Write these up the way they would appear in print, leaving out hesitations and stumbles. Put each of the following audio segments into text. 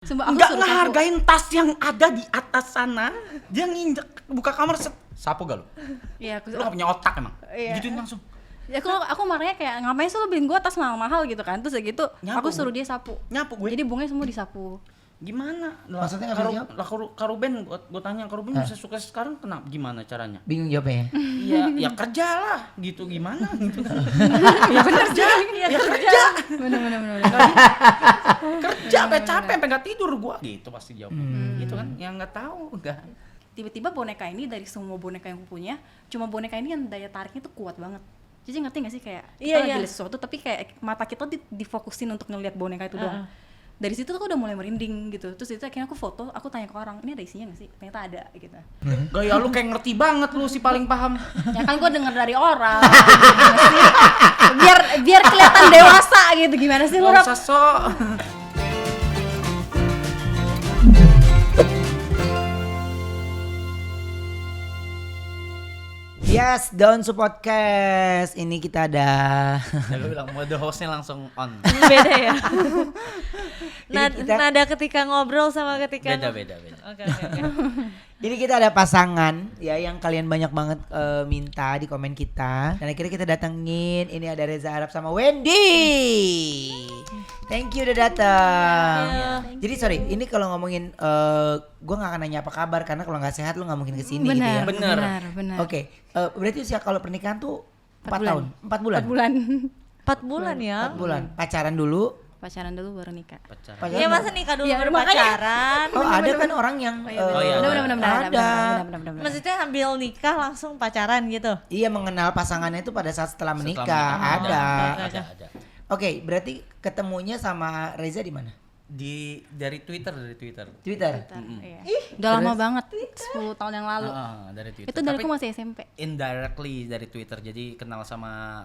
Sumpah aku Nggak suruh sapu. ngehargain tas yang ada di atas sana. Dia nginjek buka kamar sapu gak lu? Iya, aku Lu gak punya otak emang? Iya. Gituin langsung. Ya, aku marahnya kayak ngapain sih lo beliin gua tas mahal-mahal gitu kan. Terus gitu Nyapu, aku suruh dia sapu. Nyapu gue. Jadi bunganya semua disapu. Gimana? Maksudnya nggak bisa jawab? Karuben, gue tanya Karuben bisa sukses sekarang kenapa? Gimana caranya? Bingung jawabnya ya? Iya, ya kerja lah gitu gimana gitu kan. Ya kerja, ya kerja. Bener. Kerja sampai capek sampai enggak tidur gua gitu pasti jawab. Gitu kan. Yang enggak tahu enggak. Tiba-tiba boneka ini dari semua boneka yang aku punya, cuma boneka ini yang daya tariknya tuh kuat banget. Jadi ngerti gak sih kayak kita Iya, lagi iya. lihat sesuatu tapi kayak mata kita difokusin untuk ngelihat boneka itu doang. Dari situ tuh aku udah mulai merinding gitu. Terus itu akhirnya aku foto, aku tanya ke orang, ini ada isinya gak sih? Ternyata ada gitu. Gaya lu kayak ngerti banget lu si paling paham. Ya kan gue denger dari orang. Gimana sih? biar kelihatan dewasa gitu. Gimana sih lu? Enggak Rob? usah sok. Yes, Daun Su Podcast. Ini kita ada Ya gue bilang mode hostnya langsung on. Beda ya. kita- Nada ketika ngobrol sama ketika Beda. Oke. Ini kita ada pasangan ya yang kalian banyak banget minta di komen kita. Dan akhirnya kita datengin. Ini ada Reza Arab sama Wendy. Thank you udah datang. Iya. Jadi sorry, ini kalau ngomongin gue nggak akan nanya apa kabar karena kalau nggak sehat lu nggak mungkin kesini gitu ya. Benar. Oke, berarti usia kalau pernikahan tuh 4 4 tahun, 4 bulan. 4 bulan. 4 bulan ya. 4 bulan. Pacaran dulu. Pacaran dulu baru nikah. Pacaran Iya dulu. masa nikah dulu Iya, baru makanya. pacaran. Oh ada kan orang yang Oh, iya, Benar. Maksudnya ambil nikah langsung pacaran gitu. iya mengenal pasangannya itu pada saat setelah menikah. menikah. Ada. Ada. Oke, berarti ketemunya sama Reza di mana? Dari Twitter. Twitter. Iya. Udah lama banget. 10 tahun yang lalu. Dari Twitter. Itu dari Tapi aku masih SMP. indirectly dari Twitter. Jadi kenal sama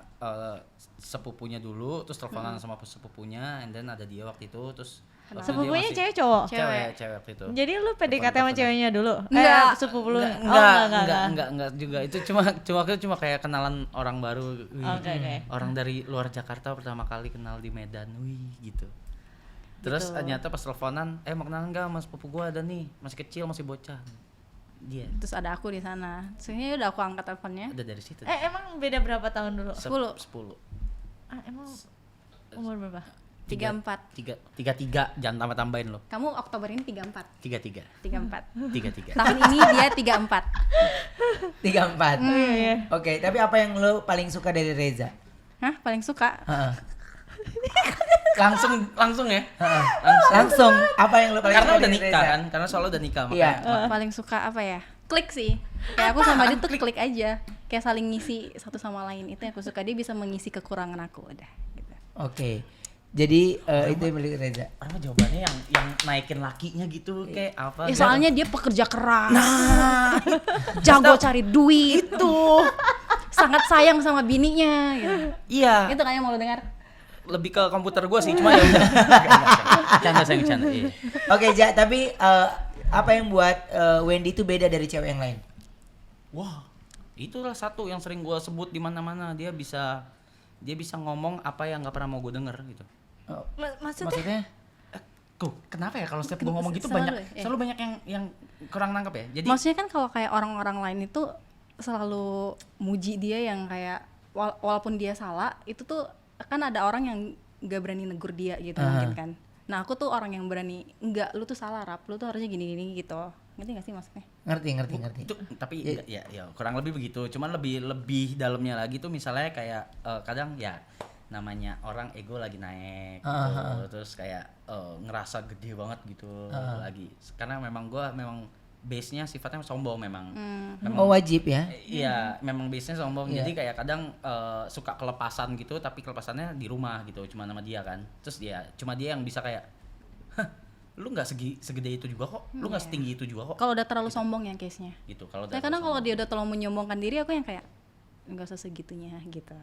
sepupunya dulu, terus teleponan sama sepupunya, and then ada dia waktu itu, terus waktu itu dia Sepupunya masih- cewek cowok. Cewek waktu itu. Jadi lu PDKT sama Telepon-teleponan. ceweknya dulu? Enggak. Sepupu lu. Enggak juga. Itu cuma kayak kenalan orang baru. Wih, Oke. orang dari luar Jakarta pertama kali kenal di Medan. Wih, gitu. Terus Gitu. ternyata pas teleponan, mau kenalan enggak mas sepupu gua ada nih, masih kecil, masih bocah. Dia Terus ada aku di sana. Soalnya udah aku angkat teleponnya. ada dari situ. Emang beda berapa tahun dulu? 10. Emang umur berapa? 34. 33, jangan tambah-tambahin lo. Kamu Oktober ini 34. 33. 34. Tahun ini dia 34. 34. Iya. Oke, tapi apa yang lo paling suka dari Reza? Hah, paling suka? Heeh. Langsung ya. Heeh. Langsung. Apa yang lo paling Karena suka udah dari nikah Reza? kan, karena soalnya udah nikah Iya. Paling suka apa ya? Klik sih. Kayak aku sama dia tuh klik aja. Kayak saling ngisi satu sama lain. Itu yang aku suka. Dia bisa mengisi kekurangan aku. Udah gitu. Oke. Jadi itu yang milik Reza. Apa jawabannya yang naikin lakinya gitu kayak apa? Ya soalnya dia pekerja keras. Jago cari duit. itu. Sangat sayang sama bininya gitu. Iya. Itu kan yang mau lu dengar. Lebih ke komputer gua sih, cuma ya udah. Canda sayang canda. Iya. Oke, Ja, tapi apa yang buat Wendy itu beda dari cewek yang lain? Wah, itulah satu yang sering gua sebut di mana-mana. Dia bisa ngomong apa yang nggak pernah mau gue denger gitu. Oh, Maksudnya? Kenapa ya kalau setiap gue ngomong gitu Selalu banyak ya? selalu banyak yang kurang nangkep ya. Jadi Maksudnya kan kalau kayak orang-orang lain itu selalu muji dia yang kayak walaupun dia salah, itu tuh kan ada orang yang gak berani negur dia gitu mungkin kan. Nah aku tuh orang yang berani, enggak, lu tuh salah Rap, lu tuh harusnya gini-gini gitu. Ngerti gak sih maksudnya? ngerti. itu tapi ya kurang lebih begitu. Cuman lebih dalamnya lagi tuh misalnya kayak kadang ya namanya orang ego lagi naik gitu. Terus kayak ngerasa gede banget gitu lagi. Karena memang gua base-nya sifatnya sombong memang. Oh wajib ya? Iya, memang base-nya sombong. Iya. Jadi kayak kadang suka kelepasan gitu, tapi kelepasannya di rumah gitu, cuma nama dia kan. Terus cuma dia yang bisa kayak, "Hah, lu nggak segede itu juga kok, lu nggak setinggi itu juga kok." Kalau udah terlalu sombong ya case-nya. Gitu. Kalau Tapi kadang kalau dia udah terlalu menyombongkan diri, aku yang kayak nggak usah segitunya gitu.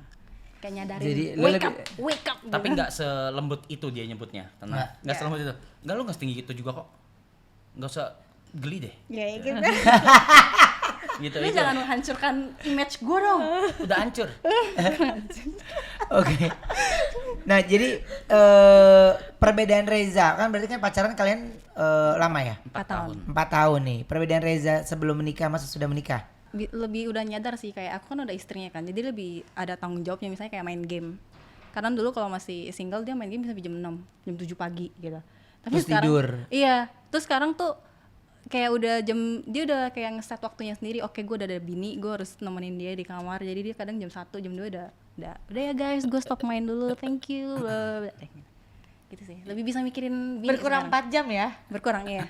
Kayak nyadarin, Jadi, lu wake up. tapi gitu. nggak selembut itu dia nyebutnya, tenang. Nggak selembut itu. Nggak, lu nggak setinggi itu juga kok. Nggak usah geli deh. Ya gitu. Gitu Lu itu. jangan menghancurkan image gue dong. Udah hancur. Oke. Nah, jadi perbedaan Reza kan berarti kan pacaran kalian lama ya? 4 tahun. 4 tahun nih. Perbedaan Reza sebelum menikah masa sudah menikah? Lebih udah nyadar sih, kayak aku kan udah istrinya kan, jadi lebih ada tanggung jawabnya, misalnya kayak main game. Karena dulu kalau masih single dia main game bisa sampai jam 6, jam 7 pagi gitu. Tapi Terus sekarang tidur. Iya, terus sekarang tuh kayak udah dia udah kayak ngeset waktunya sendiri. Oke, gue udah ada bini, gue harus nemenin dia di kamar. Jadi dia kadang jam 1, jam 2 udah ya guys, gue stop main dulu, thank you. Gitu sih. Lebih bisa mikirin bini Berkurang sekarang. 4 jam ya. Berkurang iya.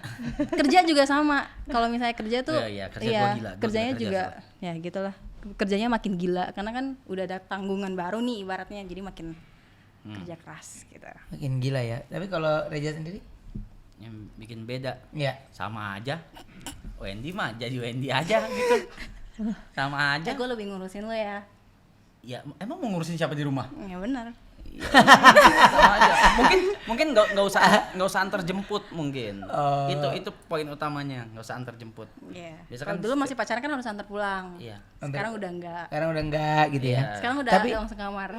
Kerja juga sama. Kalau misalnya kerja tuh Iya, kerja gua gila. Gua kerjanya kerja juga ya gitulah. Kerjanya makin gila karena kan udah ada tanggungan baru nih ibaratnya, jadi makin kerja keras gitu. Makin gila ya. Tapi kalau Reza sendiri? Yang bikin beda. Iya. Sama aja. Wendy mah jadi Wendy aja gitu. Sama aja. Gue lebih ngurusin lo ya. Ya emang mau ngurusin siapa di rumah? Ya benar. Sama aja. Mungkin nggak usah antar jemput mungkin. Itu poin utamanya, nggak usah antar jemput. Iya. Biasa Kalau kan dulu masih pacaran kan harus antar pulang. Iya. Sekarang udah enggak. Sekarang udah enggak gitu ya. Iya. Sekarang udah Tapi langsung kamar.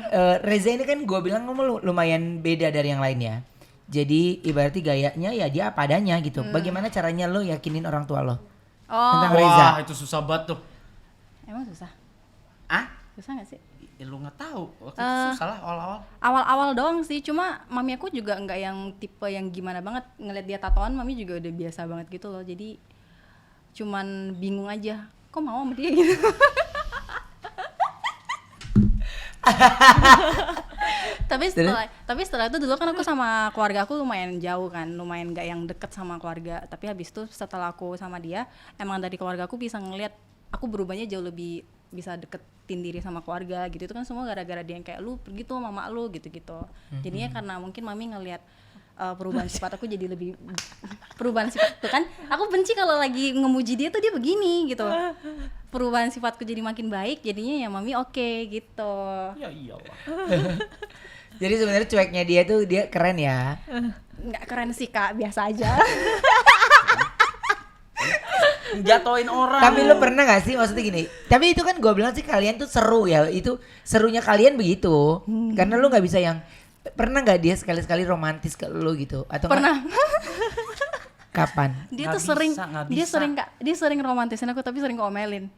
Reza ini kan gue bilang kamu lumayan beda dari yang lainnya. Jadi ibaratnya gayanya ya dia apa adanya gitu. Bagaimana caranya lo yakinin orang tua lo? Tentang Oh, Reza. Wah, itu susah banget tuh. emang susah? Ah? Susah gak sih? Ya, lu nggak tahu. Waktu itu susah lah awal-awal. Awal-awal doang sih, cuma mami aku juga nggak yang tipe yang gimana banget. Ngeliat dia tatoan, mami juga udah biasa banget gitu loh. Jadi cuman bingung aja, kok mau sama dia gitu. tapi setelah itu dulu kan aku sama keluarga aku lumayan jauh kan, lumayan nggak yang deket sama keluarga. Tapi habis itu setelah aku sama dia, emang dari keluarga aku bisa ngeliat aku berubahnya jauh lebih bisa deketin diri sama keluarga gitu. Itu kan semua gara-gara dia yang kayak lu pergi tuh sama mak lu gitu-gitu. Jadinya karena mungkin mami ngeliat perubahan sifat aku jadi lebih perubahan sifat tuh kan, aku benci kalau lagi ngemuji dia tuh dia begini gitu. Perubahan sifatku jadi makin baik, jadinya ya mami oke gitu. Ya iyalah. Jadi sebenarnya cueknya dia tuh dia keren ya. Nggak keren sih kak, biasa aja. Jatoin orang. Tapi lo pernah gak sih maksudnya gini? Tapi itu kan gue bilang sih kalian tuh seru ya. Itu serunya kalian begitu. Karena lo nggak bisa yang pernah nggak dia sekali-sekali romantis ke lo gitu? Atau Pernah. Kapan? Dia Nggak tuh sering bisa, nggak dia bisa. sering kak, dia sering romantisin aku tapi sering ngomelin.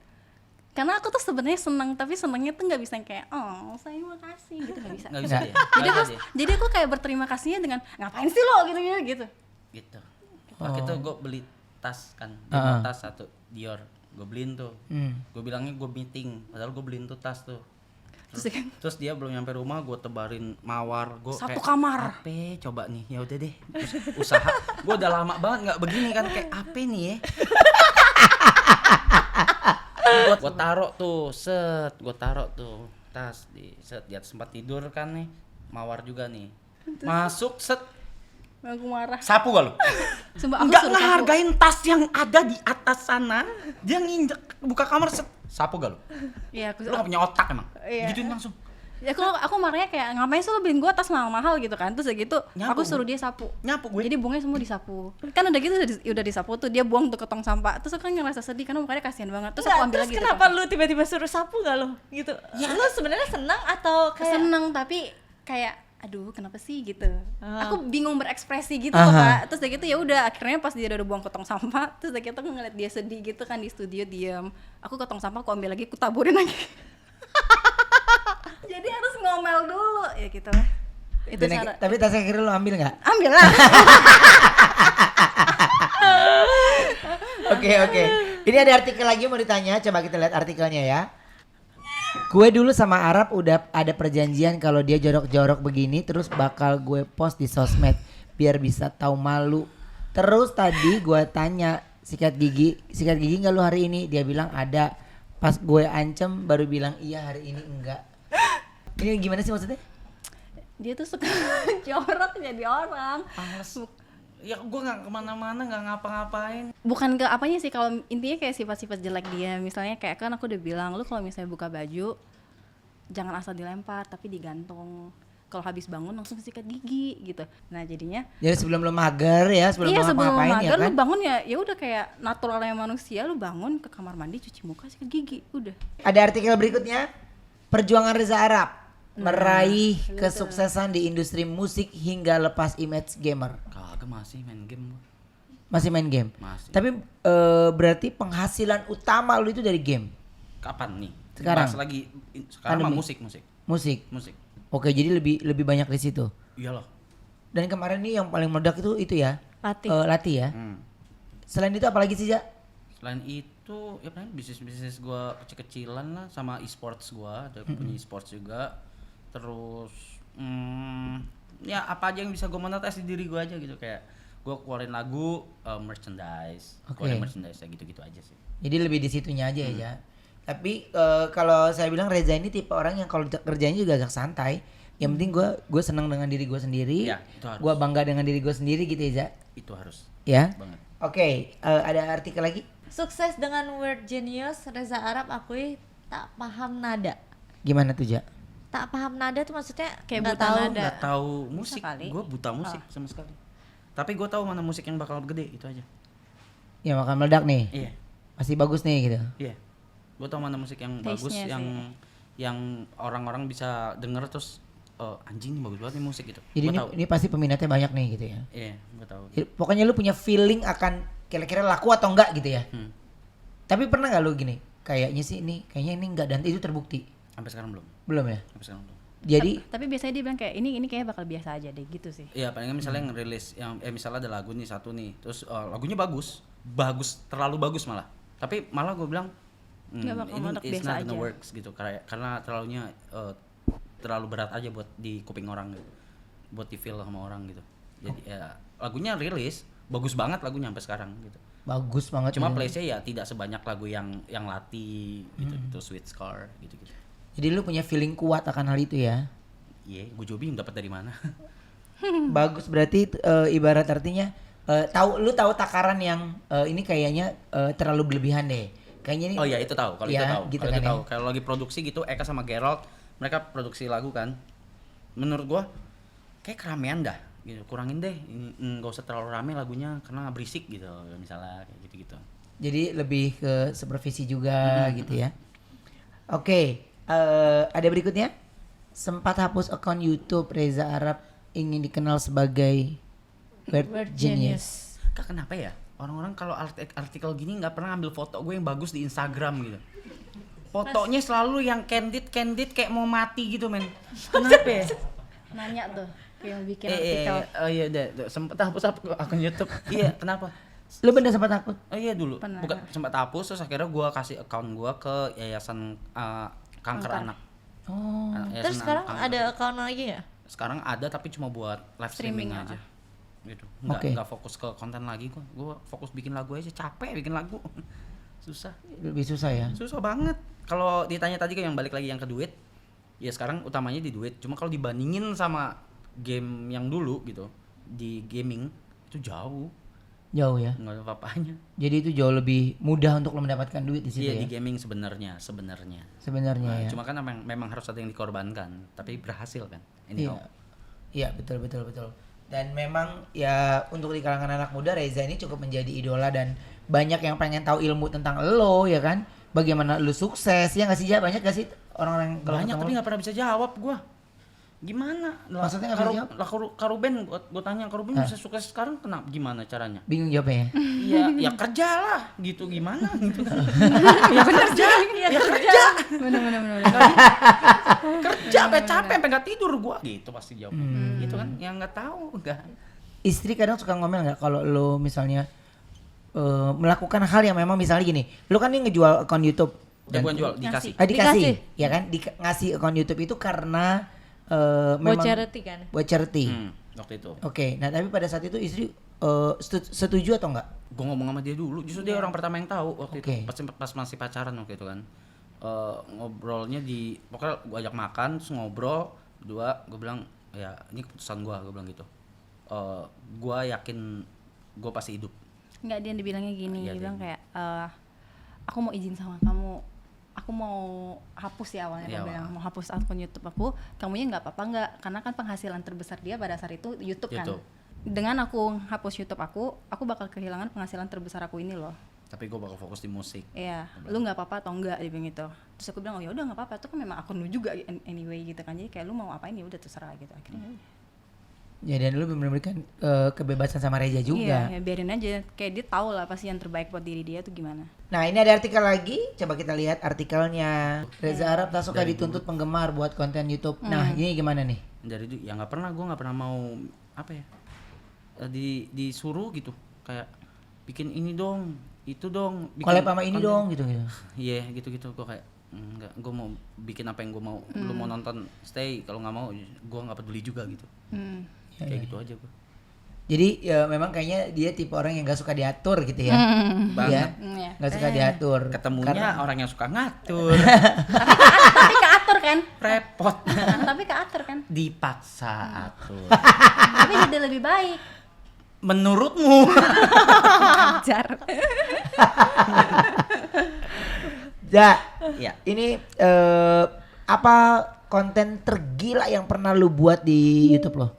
Karena aku tuh sebenarnya seneng, tapi senengnya tuh nggak bisa yang kayak oh sayang makasih gitu, nggak bisa. Nggak bisa Nggak. dia. Jadi aku kayak berterima kasihnya dengan ngapain sih lo gitu. Gitu. Waktu itu gue beli tas kan, tas satu Dior, gue beliin tuh. Gue bilangnya gue meeting, padahal gue beliin tuh tas tuh. Terus dia belum nyampe rumah, gue tebarin mawar, gue Satu kayak, kamar. Ape coba nih, ya udah deh, terus usaha. Gue udah lama banget nggak begini kan, kayak ape nih ya. Gue taruh tuh, gue taruh tuh tas di atas tempat tidur kan nih, mawar juga nih. Masuk Aku marah. sapu gak lu? Sumpah aku Nggak suruh sapu. ngehargain tas yang ada di atas sana. Dia nginjek buka kamar sapu gak lu? Iya, aku Lu gak punya otak emang? Iya. Gituin langsung. Ya aku marahnya kayak ngapain sih lo beliin gua tas mahal-mahal gitu kan. Terus udah gitu Nyapu, aku suruh dia sapu. Nyapu gue. Jadi bunganya semua disapu. Kan udah gitu udah disapu tuh, dia buang tuh ke tong sampah. Terus aku kan ngerasa sedih karena mukanya kasihan banget. Terus aku ambil Terus lagi tuh kenapa tong lu tiba-tiba suruh sapu gak lo? Gitu. Ya lu sebenarnya senang atau sampah. kayak Seneng tapi kayak aduh kenapa sih gitu. Aku bingung berekspresi gitu Aha. loh Kak. Terus udah gitu ya udah akhirnya pas dia udah buang ke tong sampah, terus udah gitu aku ngeliat dia sedih gitu kan di studio diam. Aku ke tong sampah aku ambil lagi, aku taburin lagi. Jadi harus ngomel dulu ya gitu lah. Itu cara. Tapi tas akhirnya lo ambil nggak? Ambil lah. Oke. Ini ada artikel lagi mau ditanya, coba kita lihat artikelnya ya. Gue dulu sama Arab udah ada perjanjian kalau dia jorok-jorok begini terus bakal gue post di sosmed biar bisa tahu malu. Terus tadi gue tanya sikat gigi nggak lu hari ini? Dia bilang ada. Pas gue ancem baru bilang iya hari ini enggak. Ini gimana sih maksudnya? Dia tuh suka jorok jadi orang. Ya gue nggak kemana-mana, nggak ngapa-ngapain. Bukan ke apanya sih, kalau intinya kayak sifat-sifat jelek dia. Misalnya kayak kan aku udah bilang lu kalau misalnya buka baju jangan asal dilempar tapi digantung. kalau habis bangun langsung sikat gigi gitu. Nah jadinya Jadi sebelum lo mager ya, sebelum iya lo sebelum ngapain ya mager kan? lu bangun ya udah kayak naturalnya manusia, lu bangun ke kamar mandi cuci muka sikat gigi udah. Ada artikel berikutnya, perjuangan Reza Arab Nah, meraih gitu. kesuksesan di industri musik hingga lepas image gamer. Kagak, masih main game gua. Masih main game. Masih. Tapi berarti penghasilan utama lu itu dari game, Kapan nih? Sekarang. Bahas lagi sekarang mah Pandemi. musik. musik. Oke, jadi lebih banyak di situ. Iyalah. Dan kemarin nih yang paling meledak itu ya, Latih. latih ya. Hmm. Selain itu apalagi sih, Ja? Selain itu ya paling bisnis gua kecil-kecilan lah, sama e-sports gua, ada punya e-sports juga. Terus ya apa aja yang bisa gua monetize di diri gua aja gitu, kayak gua keluarin lagu, merchandise, Oke. keluarin merchandise ya gitu-gitu aja sih. Jadi lebih di situnya aja ya. Tapi kalau saya bilang Reza ini tipe orang yang kalau kerjanya juga agak santai. Yang penting gue senang dengan diri gue sendiri. Ya, itu harus. Gue bangga dengan diri gue sendiri gitu ya, Ja. Itu harus Ya. banget. Oke, ada artikel lagi? Sukses dengan word genius, Reza Arab akui tak paham nada. Gimana tuh, Ja? Tak paham nada tuh maksudnya Kayak nggak buta tahu. nada. Nggak tahu musik, kali. gua buta musik sama sekali. Tapi gua tahu mana musik yang bakal gede, itu aja. Ya makan meledak nih. Iya. Masih bagus nih gitu. Iya. Gue tau mana musik yang bagus, Taste-nya yang orang-orang bisa denger terus anjing ini bagus banget nih musik gitu. Jadi Gue tahu. ini pasti peminatnya banyak nih gitu ya. Iya, gue tahu. Jadi, pokoknya lu punya feeling akan kira-kira laku atau enggak gitu ya. Hmm. Tapi pernah nggak lu gini? Kayaknya ini enggak, dan itu terbukti. Sampai sekarang belum. Belum ya? Sampai sekarang belum. Jadi Tapi biasanya dia bilang kayak ini kayak bakal biasa aja deh gitu sih. Iya, paling nggak misalnya ngerilis yang misalnya ada lagu nih satu nih, terus lagunya bagus, terlalu bagus malah. Tapi malah gue bilang Nggak bakal ini meledak, it's biasa not gonna aja. works gitu, karena terlalu berat aja buat di kuping orang gitu, buat di feel sama orang gitu. Jadi ya lagunya rilis bagus banget lagunya sampai sekarang gitu. bagus banget. Cuma ya. place-nya ya tidak sebanyak lagu yang Latih gitu, Sweet Scar gitu-gitu. Jadi lu punya feeling kuat akan hal itu ya. Iya, gue juga bingung dapat dari mana. Bagus berarti ibarat artinya lu tahu takaran yang ini kayaknya terlalu berlebihan deh. Kayaknya ini Oh iya, itu tahu. Kalau ya, itu tahu. gitu Kalau kan itu ya. tahu. Kalau lagi produksi gitu, Eka sama Gerald, mereka produksi lagu kan. Menurut gua kayak keramaian dah. Gitu. Kurangin deh. Nggak usah terlalu rame lagunya karena berisik gitu. Misalnya kayak gitu-gitu. Jadi lebih ke supervisi juga gitu ya. Oke, ada berikutnya. Sempat hapus akun YouTube Reza Arab ingin dikenal sebagai word genius. Kak, kenapa ya? Orang-orang kalau artikel gini nggak pernah ambil foto gue yang bagus di Instagram gitu. Fotonya selalu yang candid kayak mau mati gitu, men. Kenapa ya? Nanya tuh kayak yang bikin artikel. Oh iya udah sempet hapus akun YouTube. Iya, kenapa? Lu bener sempat takut? Oh iya dulu. Pernah. Bukan sempat hapus, terus akhirnya gua kasih account gua ke yayasan kanker Kanker. anak. Oh. Yayasan Terus sekarang kanker. ada account lagi ya? Sekarang ada tapi cuma buat live streaming, Streaming, aja. Gitu. Oke. Nggak fokus ke konten lagi gua. Gua fokus bikin lagu aja, capek bikin lagu. Susah. Lebih susah ya. Susah banget. Kalau ditanya tadi kan yang balik lagi yang ke duit, ya sekarang utamanya di duit. Cuma kalau dibandingin sama game yang dulu gitu, di gaming itu jauh, Jauh ya. nggak ada apa-apanya. Jadi itu jauh lebih mudah untuk lo mendapatkan duit di situ Iya, ya. di gaming sebenarnya. Sebenarnya Nah, ya. cuma kan memang harus ada yang dikorbankan, tapi berhasil kan. Iya. Anyhow. Iya, betul. Dan memang ya untuk di kalangan anak muda Reza ini cukup menjadi idola dan banyak yang pengen tahu ilmu tentang lo ya kan. Bagaimana lo sukses ya nggak sih, Ja? Banyak gak sih orang-orang yang kalau Banyak ketemu tapi lo? nggak pernah bisa jawab gua. Gimana? Maksudnya nggak bisa jawab? Karuben, gua tanya Karuben bisa sukses sekarang kenapa? Gimana caranya? Bingung jawabnya ya. Iya, ya kerja lah gitu, gimana gitu. Ya kerja, ya kerja. Bener. Kerja sampai capek sampai nggak tidur gua gitu pasti jawab. Gitu kan. Yang nggak tahu enggak. Istri kadang suka ngomel nggak kalau lo misalnya melakukan hal yang memang misalnya gini, lo kan nih ngejual akun YouTube Udah gua jual dikasih. dikasih, Dikasih. ya kan, ngasih akun YouTube itu karena Buat memang charity kan? buat charity. Waktu itu. Oke, nah tapi pada saat itu istri setuju atau enggak? Gue ngomong sama dia dulu, justru dia orang pertama yang tahu waktu Oke. itu pas masih pacaran waktu itu kan. Ngobrolnya pokoknya gue ajak makan terus ngobrol berdua, gue bilang ya ini keputusan gue bilang gitu. Gue yakin gue pasti hidup. Nggak, dia dibilangnya gini, Iya, dia bilang dia. kayak aku mau izin sama kamu, aku aku mau hapus ya awalnya, Iya, aku bilang mau hapus akun YouTube aku, kamunya nggak apa-apa nggak, karena kan penghasilan terbesar dia pada saat itu YouTube kan. Dengan aku hapus YouTube aku bakal kehilangan penghasilan terbesar aku ini loh. Tapi gue bakal fokus di musik. Iya, lu nggak apa-apa atau enggak, dia bilang gitu. Terus aku bilang, oh ya udah nggak apa-apa, itu kan memang akun lu juga anyway gitu kan, jadi kayak lu mau apain ya udah terserah gitu akhirnya. Ya dan lu memberikan kebebasan sama Reza juga. Iya, ya biarin aja, kayak dia tahu lah pasti yang terbaik buat diri dia tuh gimana. Nah ini ada artikel lagi, coba kita lihat artikelnya. Reza Arab tak suka Dari dituntut penggemar buat konten YouTube. Nah ini gimana nih? Dari ya nggak pernah, gue nggak pernah mau apa ya, disuruh gitu kayak bikin ini dong, itu dong, Collab sama ini dong gitu. Iya gitu gue kayak enggak, gue mau bikin apa yang gue mau. Lu mau nonton stay, kalau nggak mau gue nggak peduli juga gitu. Kayak gitu aja gue. Jadi ya memang kayaknya dia tipe orang yang gak suka diatur gitu ya. Banget. Iya. Gak suka diatur. Ketemunya orang yang suka ngatur. Tapi keatur kan? Repot. Tapi keatur kan? Dipaksa atur. Tapi jadi lebih baik. Menurutmu? Ajar. Ja, Ya. ini apa konten tergila yang pernah lu buat di YouTube lo?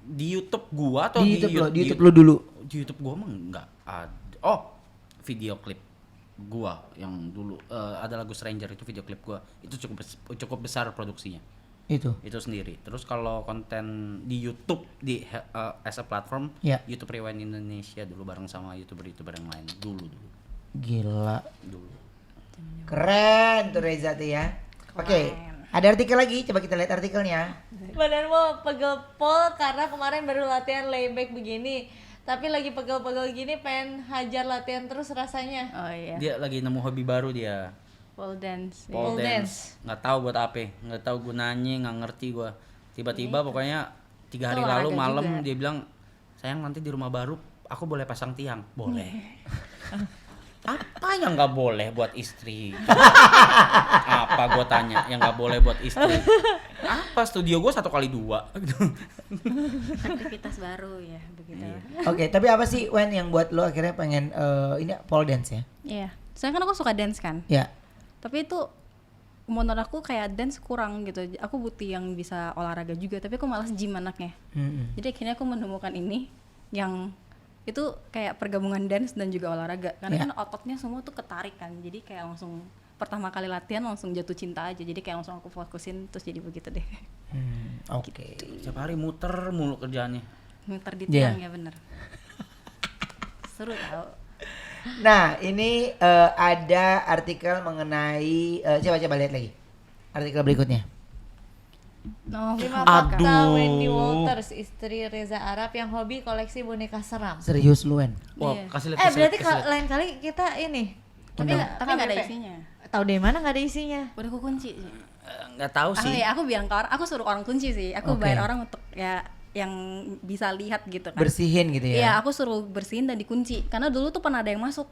Di YouTube gua atau Di YouTube lo dulu. Di YouTube gua mah enggak ada. Oh, video klip gua yang dulu ada lagu Stranger, itu video klip gua. Itu cukup besar produksinya. Itu Sendiri. Terus kalau konten di YouTube di as a platform, Ya. YouTube Rewind Indonesia dulu bareng sama YouTuber yang lain dulu. gila. Dulu. Keren tuh Reza tuh ya. Oke, ada artikel lagi, coba kita lihat artikelnya. Badan mau pegel-pol karena kemarin baru latihan layback begini. Tapi lagi pegel-pegel gini pengen hajar latihan terus rasanya. Oh iya. Dia lagi nemu hobi baru dia. Pole dance. Pole Pole dance. Nggak tahu buat apa, nggak tahu gunanya, nggak ngerti gua. Tiba-tiba pokoknya 3 hari Itu lalu olahraga malam juga. dia bilang, sayang nanti di rumah baru aku boleh pasang tiang. Boleh. Apa yang nggak boleh buat istri? Apa gua tanya yang nggak boleh buat istri? Apa studio gua 1x2? Aktivitas baru ya begitu. Oke, tapi apa sih Wen yang buat lo akhirnya pengen ini pole dance ya? Iya. Soalnya kan aku suka dance kan. Ya. Tapi itu menurut aku kayak dance kurang gitu. Aku butuh yang bisa olahraga juga, tapi aku malas gym anaknya. Jadi akhirnya aku menemukan ini yang itu kayak pergabungan dance dan juga olahraga. Karena kan ototnya semua tuh ketarik kan. Jadi kayak langsung pertama kali latihan langsung jatuh cinta aja. Jadi kayak langsung aku fokusin terus jadi begitu deh. Oke. Setiap hari muter mulu kerjaannya. Muter di Iya. tiang ya bener. Seru tau. Nah, ini ada artikel mengenai coba lihat lagi. Artikel berikutnya. No, 5 Aduh. fakta Wendy Walters, istri Reza Arab yang hobi koleksi boneka seram. Serius lu Wen? Wah, Iya. kasih lihat. Berarti lain kali kita ini. tapi nggak ada KBP. isinya. Tahu dari mana nggak ada isinya? Udah aku kunci. Nggak tahu Aku sih. ya aku bilang ke orang, aku suruh orang kunci sih. Aku Oke. bayar orang untuk ya yang bisa lihat gitu kan. Bersihin gitu Iya, ya. aku suruh bersihin dan dikunci. Karena dulu tuh pernah ada yang masuk.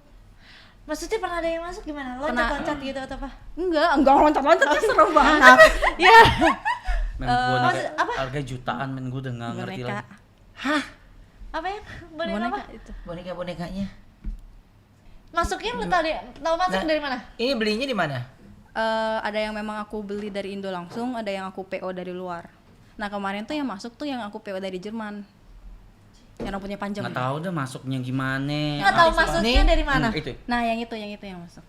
Maksudnya pernah ada yang masuk gimana? Loncat-loncat gitu atau apa? Enggak loncat-loncat tuh seru banget. Ya. Men boneka harga jutaan, men gue udah nggak ngerti Boneka. lagi. Hah? Apa ya? Boneka apa? Itu. Boneka-bonekanya? Masuknya lu tahu masuk Nah, dari mana? Ini belinya di mana? Ada yang memang aku beli dari Indo langsung, ada yang aku PO dari luar. Nah, kemarin tuh yang masuk tuh yang aku PO dari Jerman. Yang rambutnya panjang. Nggak tahu deh masuknya gimana. Nggak tahu masuknya Nih. dari mana? Itu. Nah, yang itu yang masuk.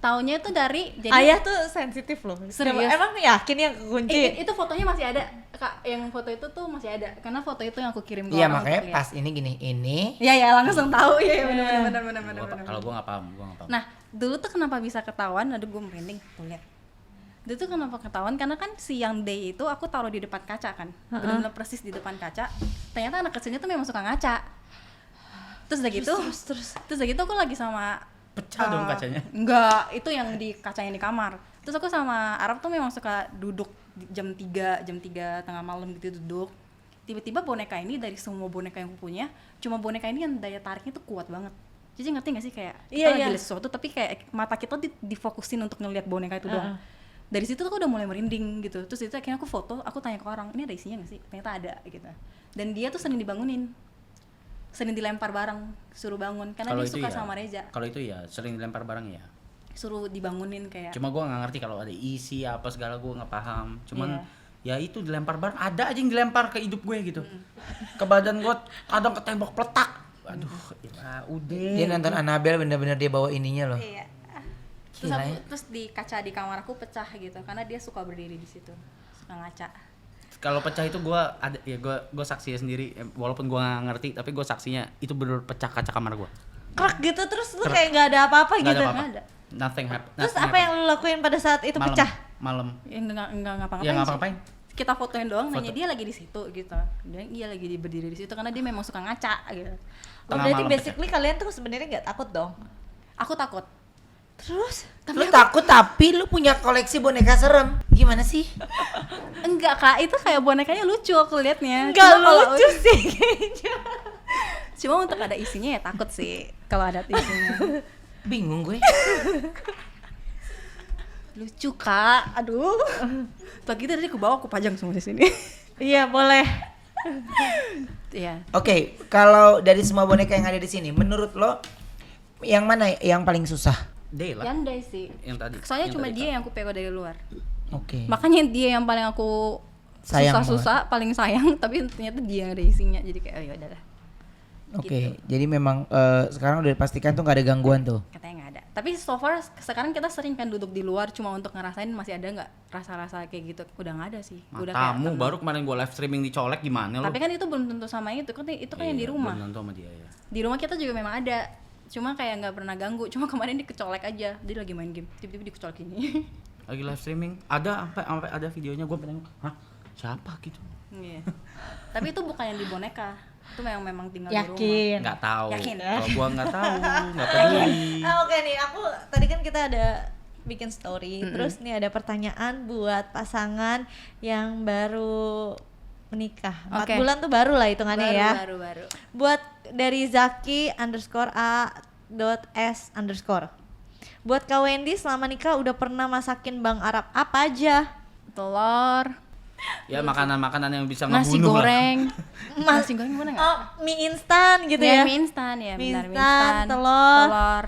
Taunya itu dari Ayah tuh sensitif loh. Serius? Emang yakin yang kekunci? itu fotonya masih ada. Kak, yang foto itu tuh masih ada. Karena foto itu yang aku kirim ke Iya orang makanya untuk lihat. pas ini gini, ini Iya ya langsung tahu ya benar. Kalau gue nggak paham, Nah dulu tuh kenapa bisa ketahuan? Aduh gue merinding tuh lihat. Dulu tuh kenapa ketahuan? Karena kan si yang day itu aku taruh di depan kaca kan, benar-benar persis di depan kaca. Ternyata anak kecilnya tuh memang suka ngaca. Terus udah gitu, terus udah gitu aku lagi sama pecah dong kacanya. Enggak, itu yang di kaca yang di kamar. Terus aku sama Arab tuh memang suka duduk jam 3 tengah malam gitu duduk. Tiba-tiba boneka ini dari semua boneka yang aku punya, cuma boneka ini yang daya tariknya tuh kuat banget. Jadi ngerti gak sih kayak kita lagi lihat sesuatu tapi kayak mata kita difokusin untuk ngelihat boneka itu doang. Dari situ tuh aku udah mulai merinding gitu. Terus itu akhirnya aku foto, aku tanya ke orang, ini ada isinya gak sih? Ternyata ada gitu. Dan dia tuh sering dibangunin. Sering dilempar bareng, suruh bangun karena Kalau dia itu suka ya, sama Reza. Kalau itu ya sering dilempar barang ya. suruh dibangunin kayak. Cuma gue nggak ngerti kalau ada isi apa segala, gue nggak paham. Cuman Iya. ya itu dilempar barang, ada aja yang dilempar ke hidup gue gitu. Ke badan gue, kadang ke tembok peletak. Aduh, ya udah. Dia nonton Annabelle bener-bener dia bawa ininya loh. Iya. Terus Gila aku ya. terus di kaca di kamar aku pecah gitu karena dia suka berdiri di situ. Suka ngaca. Kalau pecah itu gue ada ya, gue saksinya sendiri, walaupun gue nggak ngerti tapi gue saksinya itu bener pecah kaca kamar gue. Krek gitu terus lu kayak nggak ada apa-apa Nggak gitu. ada apa-apa. Nggak ada. Nothing happened. Terus apa yang lu lakuin pada saat itu pecah? Malam. Ya, enggak ngapa-ngapain. Ya sih. ngapa-ngapain. Kita fotoin doang, Foto. nanya dia lagi di situ gitu. Dia lagi berdiri di situ karena dia memang suka ngaca gitu. Oh, Tengah berarti malam basically kalian tuh sebenarnya nggak takut dong. Aku takut. Terus Lu takut tapi lu punya koleksi boneka serem. Gimana sih? Enggak Kak, itu kayak bonekanya lucu aku liatnya. nggak Cuma kalau- lucu sih kayaknya. Cuma untuk ada isinya ya takut sih kalau ada isinya. Bingung gue. Lucu Kak, aduh. Tuh gitu tadi aku bawa aku pajang semua di sini. Iya boleh. Iya. Oke, kalau dari semua boneka yang ada di sini, menurut lo yang mana yang paling susah? Day lah. Yandai sih. Yang tadi. Soalnya yang cuma tadi, dia yang aku pegang dari luar. Oke. Makanya dia yang paling aku Sayang susah-susah, paling sayang, tapi ternyata dia yang ada isinya. Jadi kayak oh ya udahlah. Oke, jadi memang sekarang udah dipastikan tuh nggak ada gangguan tuh. Katanya nggak ada. Tapi so far sekarang kita sering kan duduk di luar cuma untuk ngerasain masih ada nggak rasa-rasa kayak gitu. Udah nggak ada sih. Udah kayak Matamu tenang. baru kemarin gue live streaming dicolek gimana lu? Tapi kan itu belum tentu sama itu kan yang di rumah. Belum tentu sama dia ya. Di rumah kita juga memang ada. Cuma kayak nggak pernah ganggu. Cuma kemarin dikecolek aja. Dia lagi main game, tiba-tiba dikecolek gini. Lagi live streaming, ada sampai ada videonya, gue pengen, hah siapa gitu? Iya. Tapi itu bukan yang di boneka. Itu memang tinggal di rumah. Yakin. Nggak tahu. Yakin ya? Kalau gue nggak tahu, nggak peduli. Oke nih, aku tadi kan kita ada bikin story, terus nih ada pertanyaan buat pasangan yang baru menikah. 4 Oke. bulan tuh baru lah hitungannya ya. Baru. Buat dari Zaki_A.S_. Buat Kak Wendy selama nikah udah pernah masakin Bang Arab apa aja? Telur, Ya makanan-makanan yang bisa nasi ngebunuh lah. goreng. Nasi goreng gimana nggak? Oh, mie instan gitu Ya, ya? mie instan ya, Mie benar instan, telur,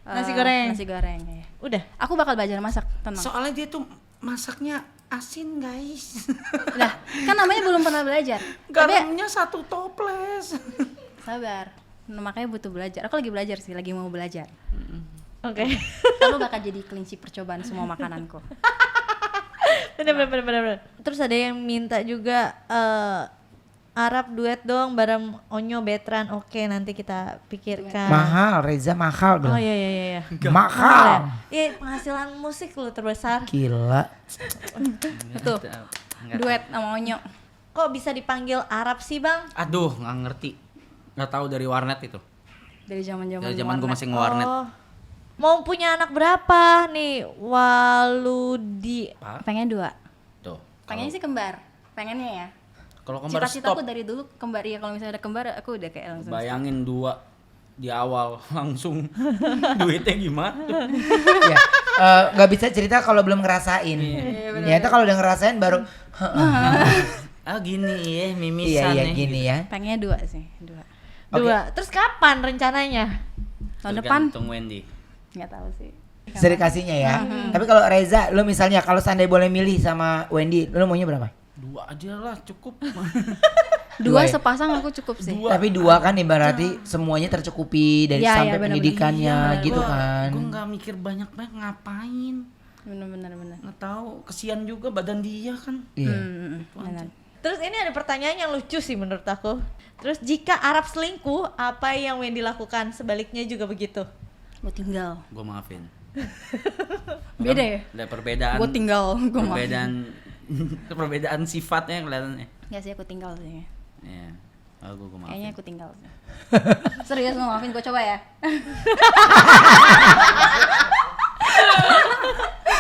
nasi goreng. Nasi goreng ya. Udah. Aku bakal belajar masak, tenang. Soalnya dia tuh masaknya asin guys. Lah, kan namanya belum pernah belajar. Tapi Garamnya 1 toples. sabar. Nah, makanya butuh belajar. Aku lagi belajar sih, lagi mau belajar. Oke. Kamu bakal jadi kelinci percobaan semua makananku. Bener. Terus ada yang minta juga Arab duet dong bareng Onyo Betran. Oke, nanti kita pikirkan. Mahal, Reza mahal dong. Oh iya. Mahal. Iya, penghasilan musik lu terbesar. Gila. Tuh, duet sama Onyo. Kok bisa dipanggil Arab sih, Bang? Aduh, nggak ngerti. Nggak tahu dari warnet itu. Dari zaman-zaman Dari zaman gue warnet. masih nge-warnet. Oh. Mau punya anak berapa nih? Waludi. Pak, Pengen 2. tuh. Pengennya sih kembar. Pengennya ya. Kalau kembar Cita-citaku stop. dari dulu kembar. Iya, kalau misalnya ada kembar aku udah kayak langsung. Bayangin 2 di awal langsung duitnya gimana? Ya, nggak bisa cerita kalau belum ngerasain. Ternyata kalau udah ngerasain baru. Ah gini ya, mimisan Iya nih. gini ya. Pengennya 2 sih, 2. Oke. 2. Terus kapan rencananya? Tahun depan Tergantung Wendy. nggak tahu sih. Sedikasinya ya. Tapi kalau Reza, lu misalnya kalau seandainya boleh milih sama Wendy, lu maunya berapa? 2 aja lah cukup. 2 Dua ya? sepasang aku cukup sih. Tapi 2 kan ibaratnya semuanya tercukupi dari Ya, sampai ya, benar-benar. pendidikannya Iya, gitu kan. Gue nggak mikir banyak-banyak ngapain. Bener. Nggak tahu, kesian juga badan dia kan. Iya. Benar. Terus ini ada pertanyaan yang lucu sih menurut aku. Terus jika Arab selingkuh, apa yang Wendy lakukan? Sebaliknya juga begitu. Gue tinggal. Gue maafin. Beda ya? Ada perbedaan. Gue tinggal, gue maafin. Perbedaan perbedaan sifatnya kelihatannya. Ya sih aku tinggal sih. Iya. Oh, gue maafin. Kayaknya aku tinggal sih. Serius mau maafin, gue coba ya.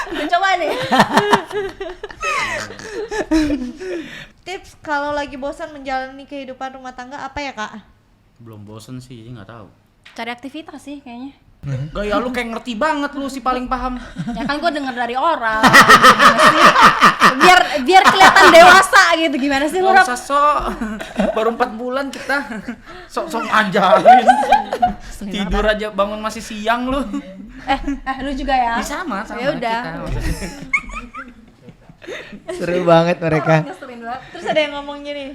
Gue coba nih. Tips kalau lagi bosan menjalani kehidupan rumah tangga apa ya, Kak? Belum bosen sih, jadi nggak tahu. Cari aktivitas sih kayaknya. Gaya lu kayak ngerti banget lu sih paling paham. Ya kan gue denger dari orang. Gimana sih? biar kelihatan dewasa gitu. Gimana sih lu, Gak Rob? usah sok. Baru 4 bulan kita sok-sok ngajarin. ngeselin Tidur banget. aja bangun masih siang lu. Lu juga ya? Sama Ya udah. kita. Seru banget mereka. Ngeselin banget. Terus ada yang ngomong gini,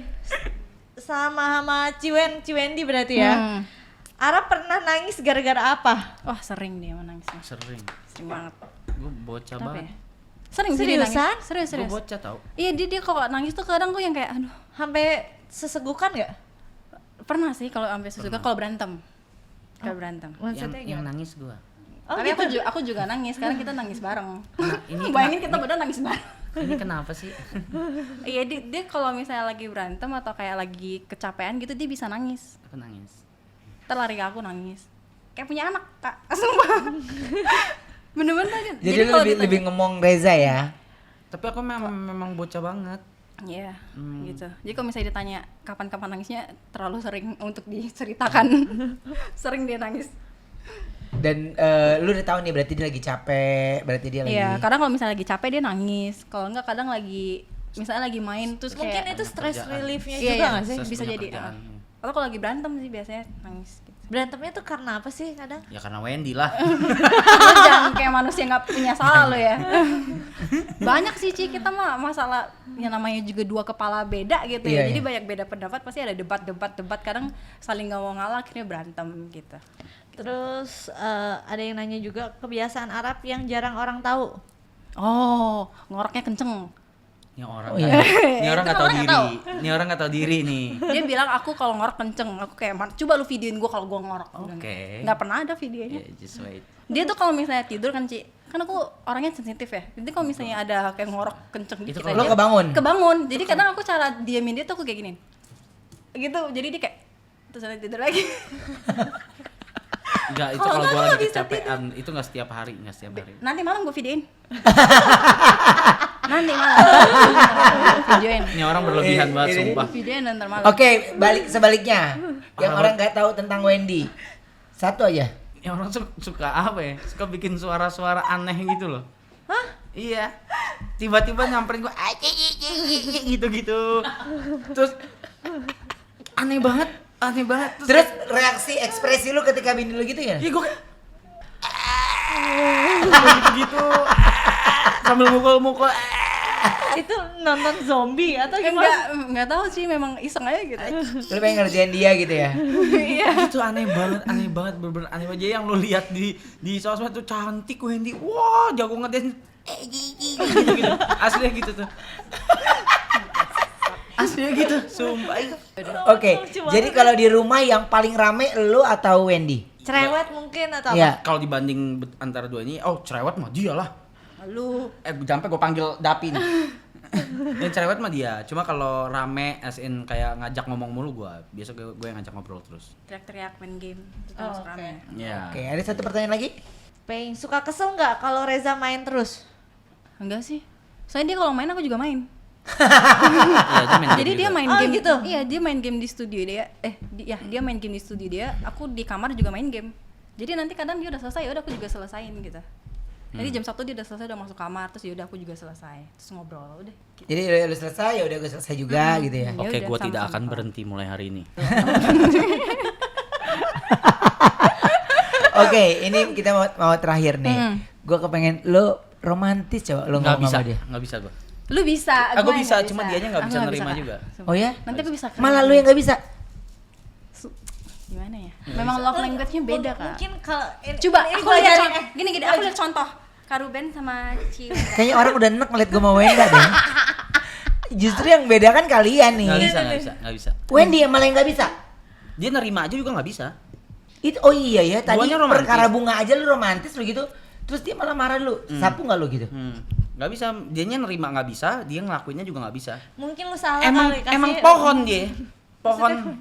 sama Ciwendi berarti ya. Arab pernah nangis gara-gara apa? Wah sering dia menangisnya. Sering. Sering banget. Gue bocah Kenapa banget. ya? Sering sih dia nangis. Seriusan? Serius. Gue bocah tau. Iya dia kalau nangis tuh kadang gue yang kayak aduh. Sampai sesegukan nggak? Pernah sih kalau sampai sesuka kalau berantem. Kalau berantem. Maksudnya Yang gimana? nangis gue. Oh, Tapi gitu. aku juga nangis. Sekarang kita nangis bareng. ini Bayangin kita berdua nangis bareng. Ini kenapa sih? Iya dia kalau misalnya lagi berantem atau kayak lagi kecapean gitu dia bisa nangis. Aku nangis. Ntar lari ke aku nangis. Kayak punya anak kak. Sumpah. Bener-bener aja. Jadi lu lebih ngomong Reza ya. Tapi aku memang bocah banget. Iya, gitu. Jadi kalau misalnya ditanya kapan-kapan nangisnya terlalu sering untuk diceritakan. Sering dia nangis. Dan lu udah tahu nih berarti dia lagi capek, berarti dia lagi. Iya, kadang kalau misalnya lagi capek dia nangis. Kalau enggak kadang lagi misalnya lagi main terus Mungkin kayak itu stress kerjaan. reliefnya Iya, juga iya. nggak sih? Stress bisa punya jadi. kerjaan. Atau kalau lagi berantem sih biasanya nangis gitu. Berantemnya tuh karena apa sih kadang? Ya karena Wendy lah. Lu jangan kayak manusia nggak punya salah lo ya. Banyak sih Ci, kita mah masalah yang namanya juga dua kepala beda gitu ya. Iya, Jadi iya. banyak beda pendapat, pasti ada debat kadang saling nggak mau ngalah akhirnya berantem gitu. Terus ada yang nanya juga kebiasaan Arab yang jarang orang tahu. Oh, ngoroknya kenceng. Ini orang Oh, iya. Ini orang nggak tahu diri. Ini orang nggak tahu diri nih. Dia bilang aku kalau ngorok kenceng. Aku kayak coba lu videoin gua kalau gua ngorok. Oke. Nggak pernah ada videonya. Yeah, just wait. Dia tuh kalau misalnya tidur kan Ci, kan aku orangnya sensitif ya. Jadi kalau misalnya ada kayak ngorok kenceng Itu dikit kalau aja, lo kebangun? Kebangun. Jadi kadang aku cara diamin dia tuh aku kayak gini. Gitu. Jadi dia kayak terus ada tidur lagi. Enggak, itu Kalau kalau nggak, gue lu lagi nggak bisa kecapean, itu nggak setiap hari, nggak setiap hari. Nanti malam gue videoin. Nanti malam. Videoin. Ini orang berlebihan banget, Ini- sumpah. Videoin ntar malam. Oke, balik sebaliknya. Yang Apa? orang nggak tahu tentang Wendy. Satu aja. Ini orang suka apa ya? Suka bikin suara-suara aneh gitu loh. Hah? Iya. Tiba-tiba nyamperin gue, gitu-gitu. Terus aneh banget. Terus reaksi ekspresi lu ketika bini lu gitu ya? Iya gue kayak gitu-gitu. Sambil mukul-mukul. Itu nonton zombie atau gimana? Enggak tahu sih, memang iseng aja gitu. Lu pengen ngerjain dia gitu ya? Itu aneh banget, bener-bener aneh aja. Yang lu lihat di sosmed tuh cantik Wendy. Wah, jago ngedance. Gitu. Aslinya gitu tuh. Aslinya gitu, sumpah. Oke, jadi kalau di rumah yang paling rame lu atau Wendy? Cerewet mungkin atau Iya. apa? Kalau dibanding antara dua ini, oh cerewet mah dia lah. Lu Sampai gue panggil Dapi nih. Yang cerewet mah dia. Cuma kalau rame, as in kayak ngajak ngomong mulu gue. Biasa gue yang ngajak ngobrol terus. teriak-teriak main game. Itu Oh, masuk oke. rame. Iya. Oke, ada satu pertanyaan lagi? Peng, suka kesel nggak kalau Reza main terus? Enggak sih. Soalnya dia kalau main aku juga main. Iya, dia main Jadi game dia juga. main Oh, game gitu? Iya, dia main game di studio dia. Dia main game di studio dia. Aku di kamar juga main game. Jadi nanti kadang dia udah selesai, udah aku juga selesain gitu. Jadi jam 1 dia udah selesai, udah masuk kamar, terus yaudah aku juga selesai. Terus ngobrol udah. Gitu. Jadi udah selesai, ya udah gue selesai juga gitu ya. Ya Oke, udah, gue tidak sama-sama. akan berhenti mulai hari ini. Oke, ini kita mau terakhir nih. Gue kepengen lu romantis coba lu Nggak ngomong bisa, sama dia. nggak bisa gue. Lu bisa, Aku gua bisa, nggak cuma dianya nggak Aku bisa nggak nerima Kak. juga. Sumpah. Oh ya? Nanti aku bisa. Malah lu yang nggak bisa. Gimana ya? Memang love language-nya beda, Kak. Mungkin kalau Coba ini aku gua lihat ajarin, contoh. Gini, aku lihat contoh. Karuben sama Ci. Kayaknya orang udah enek ngeliat gue sama Wenda deh. Justru yang beda kan kalian nih. Nggak bisa. Wendy yang malah yang nggak bisa. Dia nerima aja juga nggak bisa. Itu oh iya ya tadi Guanya romantis. perkara bunga aja lu romantis lu gitu. Terus dia malah marah lu. Sapu nggak lu gitu? Nggak bisa. Dianya nerima nggak bisa, dia ngelakuinnya juga nggak bisa. mungkin lu salah Emang kali kasih. emang pohon dia.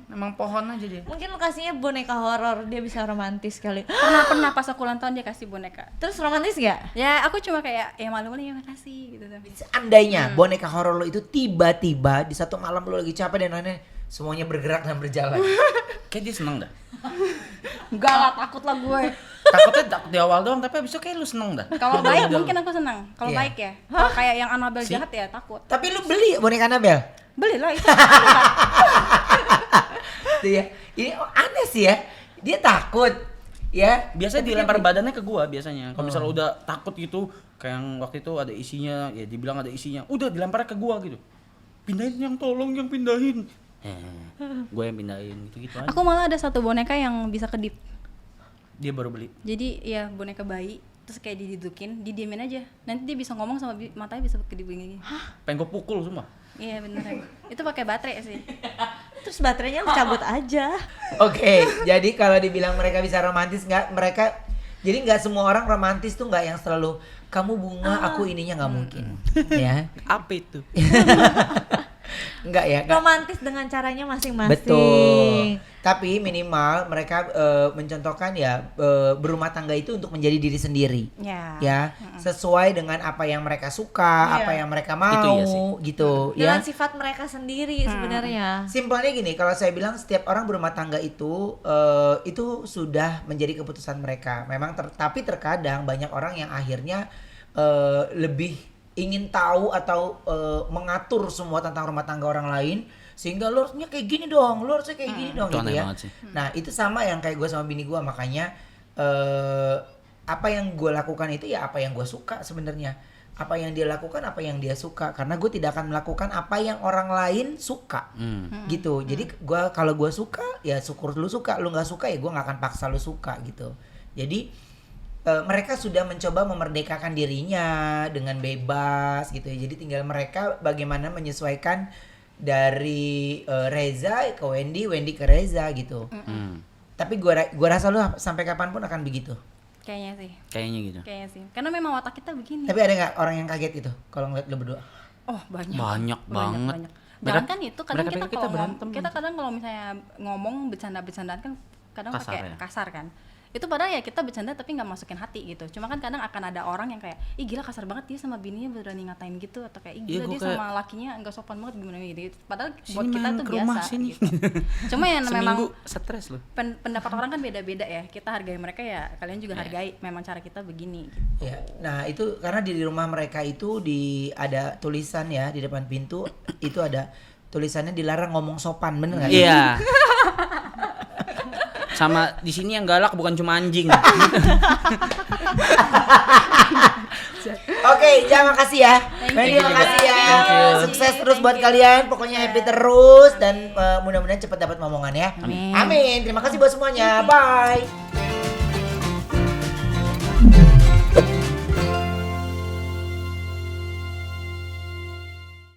Emang pohon aja dia. Mungkin lu kasihnya boneka horor, dia bisa romantis kali. Pernah pas aku ulang tahun dia kasih boneka. Terus romantis gak? Ya, aku cuma kayak ya malu-malu ya makasih gitu tapi. Seandainya boneka horor lu itu tiba-tiba di satu malam lu lagi capek dan lain-lain semuanya bergerak dan berjalan. Kayak dia seneng dah. Enggak lah, takut lah gue. Takutnya takut di awal doang, tapi abis itu kayak lu seneng dah. Kalau baik mungkin aku senang. Kalau Iya. baik ya. Kalau kayak yang Annabelle jahat ya takut. Tapi lu beli boneka Annabelle? Belilah itu. Tuh ya. Ini aneh sih ya. Dia takut. Ya. Biasanya Tapi dilempar dia- badannya ke gua biasanya. Kalau misalnya udah takut gitu, kayak yang waktu itu ada isinya, ya dibilang ada isinya, udah dilempar ke gua gitu. Pindahin yang tolong yang pindahin. Gua yang pindahin gitu aja. Aku malah ada satu boneka yang bisa kedip. Dia baru beli. Jadi ya boneka bayi, terus kayak didudukin, didiemin aja. Nanti dia bisa ngomong sama matanya bisa kedip gini. Pengen gua pukul semua. Iya beneran. Itu pakai baterai sih. Terus baterainya lu cabut aja. Oke, jadi kalau dibilang mereka bisa romantis nggak, mereka jadi nggak semua orang romantis tuh nggak yang selalu kamu bunga, aku ininya nggak mungkin, ya. Apa itu? Nggak ya. nggak. Romantis dengan caranya masing-masing. Betul. Tapi minimal mereka mencontohkan ya berumah tangga itu untuk menjadi diri sendiri. Ya. Ya, sesuai dengan apa yang mereka suka, Iya. apa yang mereka mau, Itu iya sih. gitu Dengan ya. sifat mereka sendiri sebenarnya. Simpelnya gini, kalau saya bilang setiap orang berumah tangga itu sudah menjadi keputusan mereka. Memang tapi terkadang banyak orang yang akhirnya lebih ingin tahu atau mengatur semua tentang rumah tangga orang lain, sehingga lu harusnya kayak gini dong, lu harusnya kayak gini dong Itu gitu aneh ya. banget sih. Nah itu sama yang kayak gue sama bini gue, makanya apa yang gue lakukan itu ya apa yang gue suka sebenarnya. Apa yang dia lakukan, apa yang dia suka, karena gue tidak akan melakukan apa yang orang lain suka, gitu. Jadi kalau gue suka ya syukur lu suka, lu nggak suka ya gue nggak akan paksa lu suka gitu. Jadi mereka sudah mencoba memerdekakan dirinya dengan bebas gitu ya. Jadi tinggal mereka bagaimana menyesuaikan dari Reza ke Wendy, Wendy ke Reza gitu. Tapi gua rasa lu sampai kapanpun akan begitu. Kayaknya sih. Kayaknya gitu. Kayaknya sih. Karena memang watak kita begini. Tapi ada nggak orang yang kaget gitu kalau ngeliat lu berdua? Oh, banyak. Banyak banget. Jangan kan itu kadang mereka kita kita kalau berantem. kita kadang kalau misalnya ngomong bercanda-bercandaan kan kadang Kasar pakai ya? kasar kan. Itu padahal ya kita bercanda tapi nggak masukin hati gitu. Cuma kan kadang akan ada orang yang kayak, ih gila kasar banget dia sama bininya berani ngatain gitu, atau kayak ih Iya, gila gua dia kayak, sama lakinya nggak sopan banget gimana gitu. Padahal Sini, buat kita Man, tuh ke rumah, biasa sini. gitu. Cuma ya memang Seminggu stres lu. pendapat orang kan beda-beda ya. Kita hargai mereka ya, kalian juga hargai. Memang cara kita begini. Gitu. Ya, nah itu karena di rumah mereka itu ada tulisan ya di depan pintu itu ada tulisannya dilarang ngomong sopan, bener nggak? Iya. Sama di sini yang galak bukan cuma anjing. Oke, jangan makasih ya. Thank Wendy you. makasih ya. Thank you. Sukses terus buat kalian. Pokoknya happy terus dan mudah-mudahan cepat dapat momongan ya. Amin. Amin. Terima kasih buat semuanya. Bye.